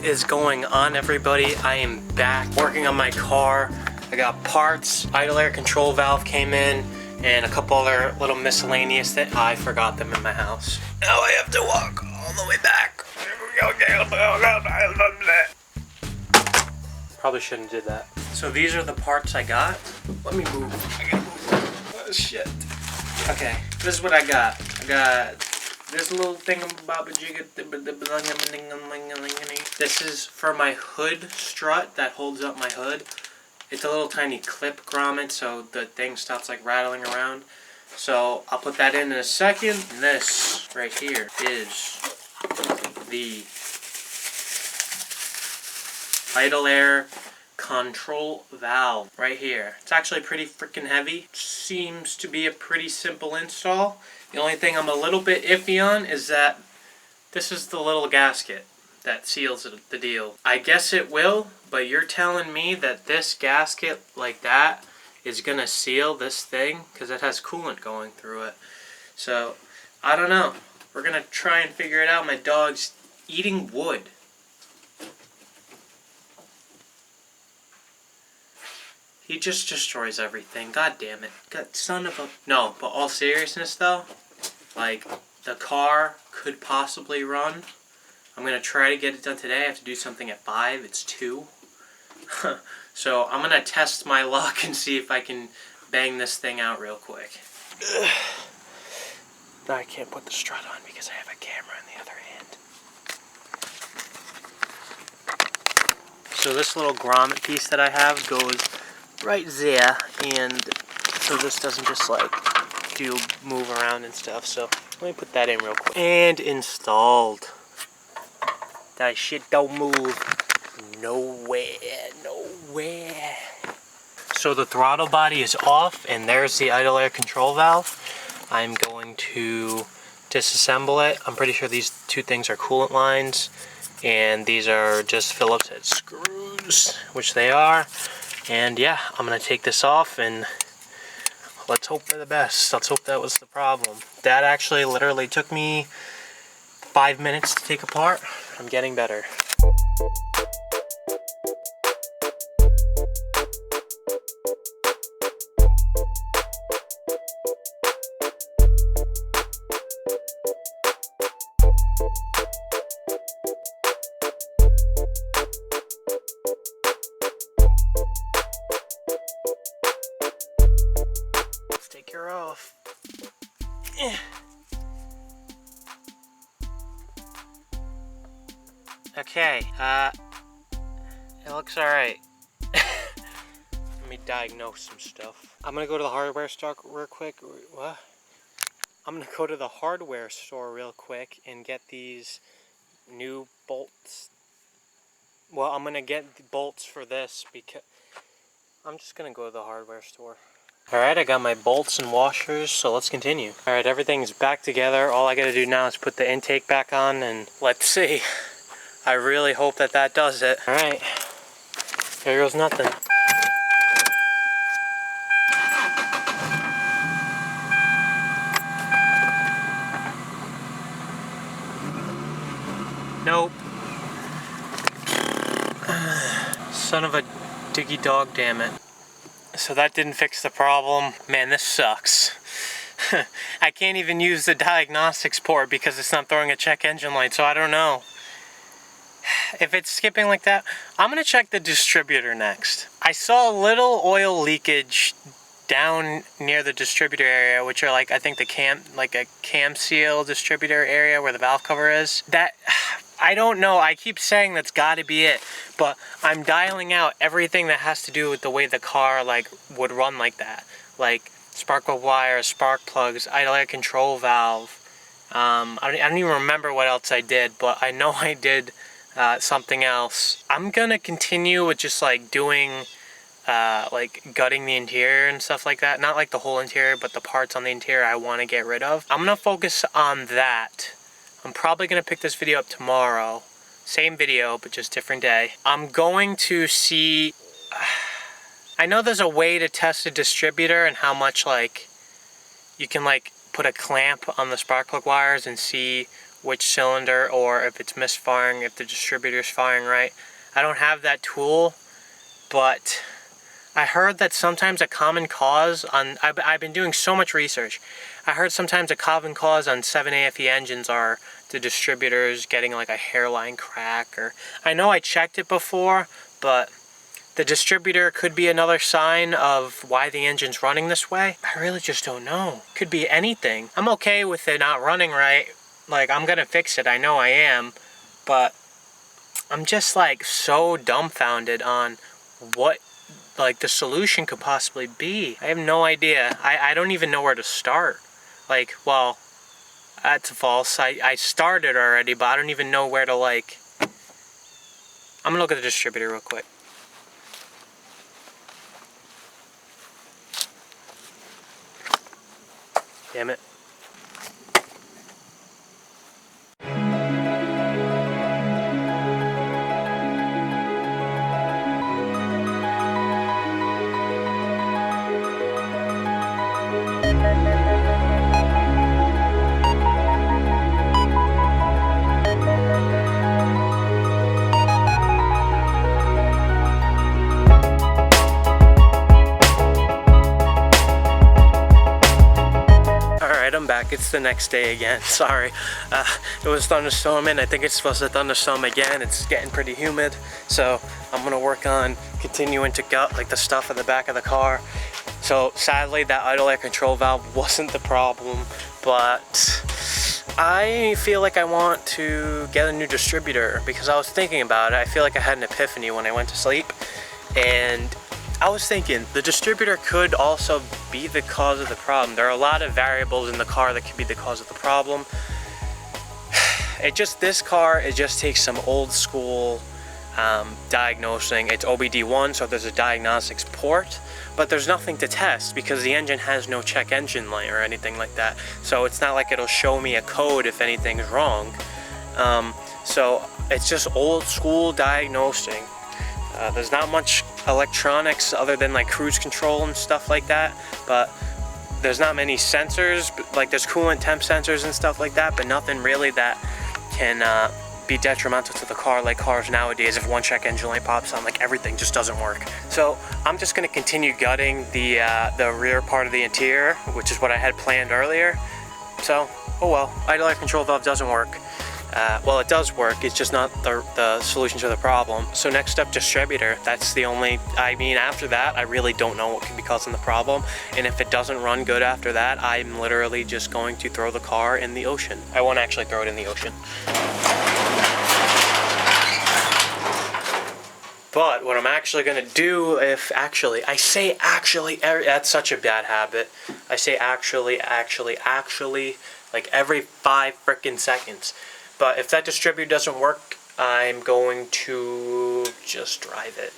is going on, everybody? I am back working on my car. I got parts, idle air control valve came in, and a couple other little miscellaneous that I forgot them in my house. Now I have to walk all the way back. Probably shouldn't have did that. So these are the parts I got. Let me move. I gotta move. Oh shit. Okay, this is what I got. I got this little thing about this is for my hood strut that holds up my hood. It's a little tiny clip grommet so the thing stops like rattling around. So I'll put that in a second. And this right here is the idle air control valve right here. It's actually pretty freaking heavy. Seems to be a pretty simple install. The only thing I'm a little bit iffy on is that this is the little gasket that seals the deal. I guess it will, but you're telling me that this gasket like that is gonna seal this thing because it has coolant going through it. So I don't know. We're gonna try and figure it out. My dog's eating wood. He just destroys everything. God damn it. God, son of a... No, but all seriousness though, like, the car could possibly run. I'm going to try to get it done today. I have to do something at 5. It's 2. So I'm going to test my luck and see if I can bang this thing out real quick. Now I can't put the strut on because I have a camera in the other hand. So this little grommet piece that I have goes right there, and so this doesn't just like move around and stuff. So let me put that in real quick. And installed. That shit don't move nowhere. So the throttle body is off, and there's the idle air control valve. I'm going to disassemble it. I'm pretty sure these two things are coolant lines, and these are just Phillips head screws, which they are. And yeah, I'm gonna take this off and let's hope for the best. Let's hope that was the problem. That actually literally took me 5 minutes to take apart. I'm getting better. Take her off. Okay, it looks alright. Let me diagnose some stuff. I'm gonna go to the hardware store real quick. What? I'm gonna go to the hardware store real quick and get these new bolts. Well, I'm gonna get the bolts for this because I'm just gonna go to the hardware store. Alright, I got my bolts and washers, so let's continue. Alright, everything's back together. All I gotta do now is put the intake back on and let's see. I really hope that that does it. Alright, here goes nothing. Nope. Son of a diggy dog, damn it. So that didn't fix the problem. Man, this sucks. I can't even use the diagnostics port because it's not throwing a check engine light, so I don't know. If it's skipping like that, I'm gonna check the distributor next. I saw a little oil leakage down near the distributor area, which are like, I think the a cam seal distributor area where the valve cover is. That, I don't know, I keep saying that's gotta be it, but I'm dialing out everything that has to do with the way the car like would run like that. Like spark plug wires, spark plugs, idle air control valve. I don't even remember what else I did, but I know I did something else. I'm gonna continue with just like doing like gutting the interior and stuff like that. Not like the whole interior, but the parts on the interior I want to get rid of. I'm gonna focus on that. I'm probably gonna pick this video up tomorrow. Same video, but just different day. I'm going to see... I know there's a way to test a distributor and how much like you can like put a clamp on the spark plug wires and see which cylinder or if it's misfiring, if the distributor's firing right. I don't have that tool, but I heard that sometimes a common cause on, I've been doing so much research, I heard sometimes a common cause on 7AFE engines are the distributors getting like a hairline crack, or I know I checked it before, but the distributor could be another sign of why the engine's running this way. I really just don't know. Could be anything. I'm okay with it not running right. Like, I'm gonna fix it, I know I am, but I'm just like so dumbfounded on what like the solution could possibly be. I have no idea. I don't even know where to start. Like, well, that's false. I started already, but I don't even know where to like. I'm gonna look at the distributor real quick. Damn it. Alright, I'm back. It's the next day again. Sorry. It was thunderstorming. I think it's supposed to thunderstorm again. It's getting pretty humid. So I'm going to work on continuing to gut like the stuff at the back of the car. So sadly, that idle air control valve wasn't the problem. But I feel like I want to get a new distributor because I was thinking about it. I feel like I had an epiphany when I went to sleep. And I was thinking the distributor could also be the cause of the problem. There are a lot of variables in the car that could be the cause of the problem. This car, it just takes some old school diagnosing. It's OBD1, so there's a diagnostics port, but there's nothing to test because the engine has no check engine light or anything like that. So it's not like it'll show me a code if anything's wrong. So it's just old school diagnosing. There's not much electronics other than like cruise control and stuff like that, but there's not many sensors, like there's coolant temp sensors and stuff like that, but nothing really that can be detrimental to the car like cars nowadays. If one check engine light pops on, like everything just doesn't work. So I'm just going to continue gutting the rear part of the interior, which is what I had planned earlier. So, oh well, idle air control valve doesn't work. Well, it does work, it's just not the solution to the problem. So next up, distributor. That's the only, I mean, after that, I really don't know what could be causing the problem. And if it doesn't run good after that, I'm literally just going to throw the car in the ocean. I won't actually throw it in the ocean. But what I'm actually gonna do, I say actually, that's such a bad habit. I say actually, like every 5 frickin' seconds. But if that distributor doesn't work, I'm going to just drive it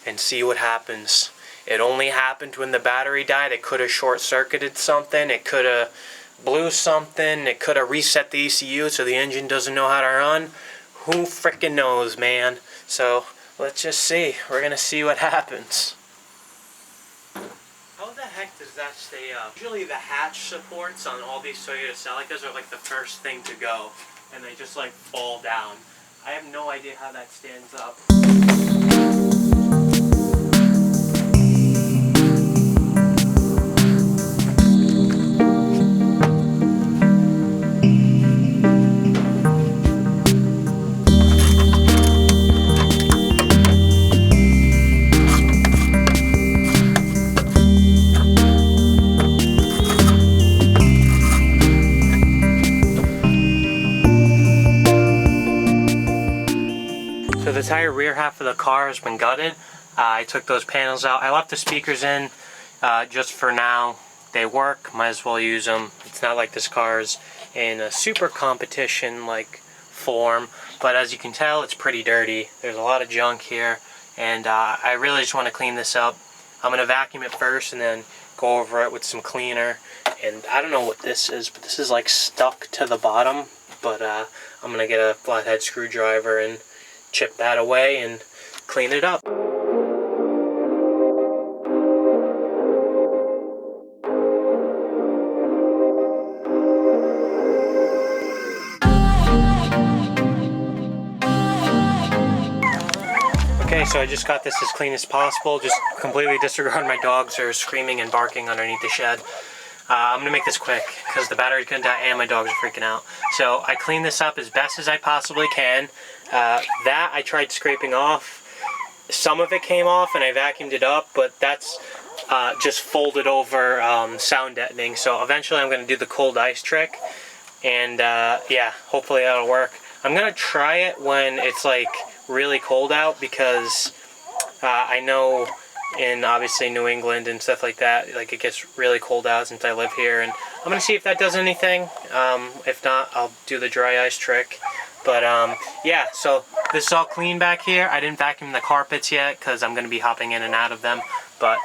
and see what happens. It only happened when the battery died. It could have short-circuited something. It could have blew something. It could have reset the ECU so the engine doesn't know how to run. Who frickin' knows, man? So let's just see. We're gonna see what happens. How the heck does that stay up? Usually the hatch supports on all these Toyota Celicas are like the first thing to go, and they just like fall down. I have no idea how that stands up. So the entire rear half of the car has been gutted. I took those panels out. I left the speakers in just for now. They work, might as well use them. It's not like this car is in a super competition like form, but as you can tell, it's pretty dirty. There's a lot of junk here, and I really just want to clean this up. I'm going to vacuum it first and then go over it with some cleaner. And I don't know what this is, but this is like stuck to the bottom, but I'm going to get a flathead screwdriver and chip that away and clean it up. Okay, so I just got this as clean as possible, just completely disregard my dogs are screaming and barking underneath the shed. I'm gonna make this quick because the battery's gonna die and my dogs are freaking out. So I cleaned this up as best as I possibly can. That I tried scraping off. Some of it came off and I vacuumed it up, but that's just folded over sound deadening. So eventually I'm gonna do the cold ice trick, and yeah, hopefully that'll work. I'm gonna try it when it's like really cold out, because I know in obviously New England and stuff like that, like it gets really cold out since I live here, and I'm gonna see if that does anything. If not, I'll do the dry ice trick. But yeah, so this is all clean back here. I didn't vacuum the carpets yet because I'm gonna be hopping in and out of them, but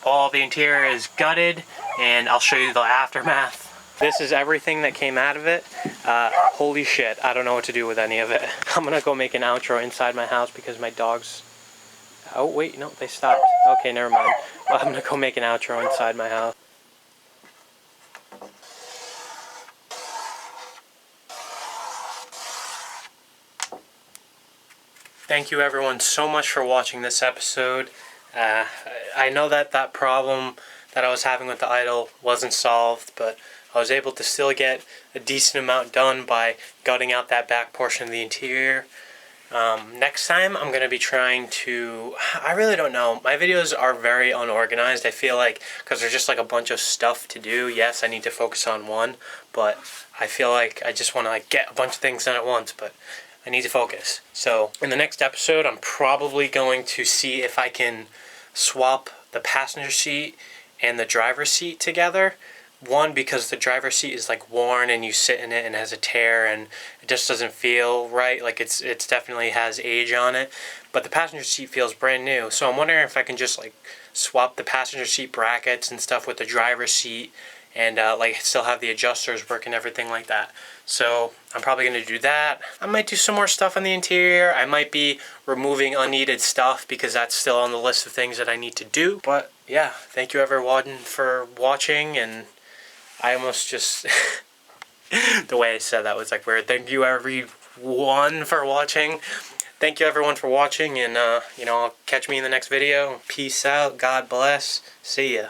all the interior is gutted, and I'll show you the aftermath. This is everything that came out of it. Holy shit, I don't know what to do with any of it. I'm gonna go make an outro inside my house because my dogs... Oh wait, no, they stopped. Okay, never mind. I'm gonna go make an outro inside my house. Thank you everyone so much for watching this episode. I know that problem that I was having with the idle wasn't solved, but I was able to still get a decent amount done by gutting out that back portion of the interior. Next time I'm going to be trying to... I really don't know. My videos are very unorganized, I feel like, because there's just like a bunch of stuff to do. Yes, I need to focus on one, but I feel like I just want to like get a bunch of things done at once, but I need to focus. So in the next episode, I'm probably going to see if I can swap the passenger seat and the driver's seat together. One, because the driver's seat is like worn and you sit in it and it has a tear and it just doesn't feel right. Like it's definitely has age on it. But the passenger seat feels brand new. So I'm wondering if I can just like swap the passenger seat brackets and stuff with the driver's seat, and like still have the adjusters work and everything like that. So I'm probably going to do that. I might do some more stuff on the interior. I might be removing unneeded stuff because that's still on the list of things that I need to do. But yeah, thank you everyone for watching, and I almost just... the way I said that was like weird. Thank you everyone for watching. Thank you everyone for watching, and you know, catch me in the next video. Peace out. God bless. See ya.